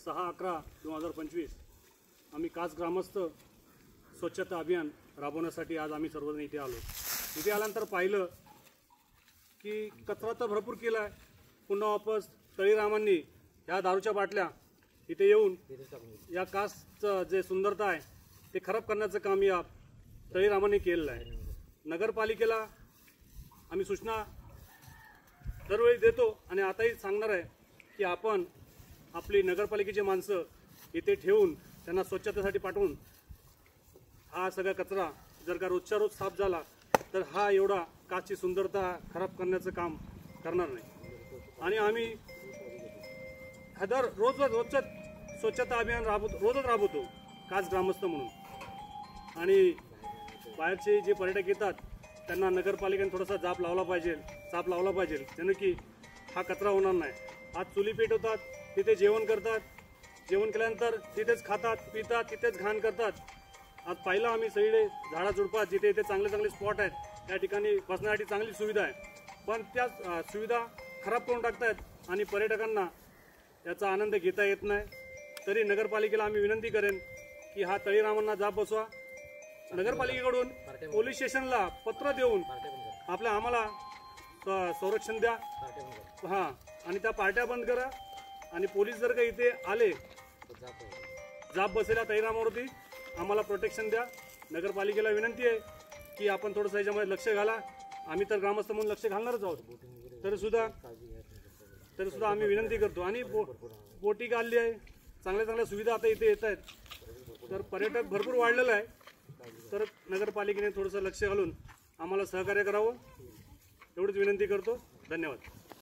6/11/2025 आम्ही कास ग्रामस्थ स्वच्छता अभियान राबवण्यासाठी आज आम्ही सर्वजण इथे आलो। इथे आल्यानंतर पाहिलं की कचरा तर भरपूर केला आहे, पुन्हा वापस तळीरामांनी ह्या दारूच्या बाटल्या इथे येऊन या कासचं जे सुंदरता आहे ते खराब करण्याचं काम या तळीरामांनी केलेलं आहे। नगरपालिकेला आम्ही सूचना दरवेळी देतो आणि आताही सांगणार आहे की आपण आपली नगरपालिकेची माणसं इथे ठेवून त्यांना स्वच्छतेसाठी पाठवून हा सगळा कचरा जर का रोजच्या रोज साफ झाला तर हा एवढा कासची सुंदरता खराब करण्याचं काम करणार नाही। आणि आम्ही रोजचं स्वच्छता अभियान रोजच राबवतो कास ग्रामस्थ म्हणून। आणि बाहेरचे जे पर्यटक येतात त्यांना नगरपालिकेने थोडासा साफ लावला पाहिजे त्यानं की हा कचरा होणार नाही। आज चुली पेटवतात, तिथे जेवण करतात, जेवण केल्यानंतर तिथेच खातात पितात, तिथेच घाण करतात। आज पाहिलं आम्ही सगळे झाडाझुडपात जिथे इथे चांगले स्पॉट आहेत त्या ठिकाणी बसण्यासाठी चांगली सुविधा आहे, पण त्या सुविधा खराब करून टाकतायत आणि पर्यटकांना याचा आनंद घेता येत नाही। तरी नगरपालिकेला आम्ही विनंती करेन की हा तळीरामांना जाब बसवा। नगरपालिकेकडून पोलीस स्टेशनला पत्र देऊन आम्हाला संरक्षण द्या हां, आणि त्या पार्ट्या बंद करा। आणि पोलीस जर का इथे आले जाब बसेला तळीरामावरती आम्हाला प्रोटेक्शन द्या। नगरपालिकेला विनंती आहे की आपण थोडंसं याच्यामध्ये लक्ष घाला। आम्ही तर ग्रामस्थ म्हणून लक्ष घालणारच आहोत, तरी सुद्धा आम्ही विनंती करतो। आणि बोटी काढली आहे, चांगल्या सुविधा आता इथे येत आहेत, तर पर्यटक भरपूर वाढलेलं आहे, तर नगरपालिकेने थोडंसं लक्ष घालून आम्हाला सहकार्य करावं एवढीच विनंती करतो। धन्यवाद।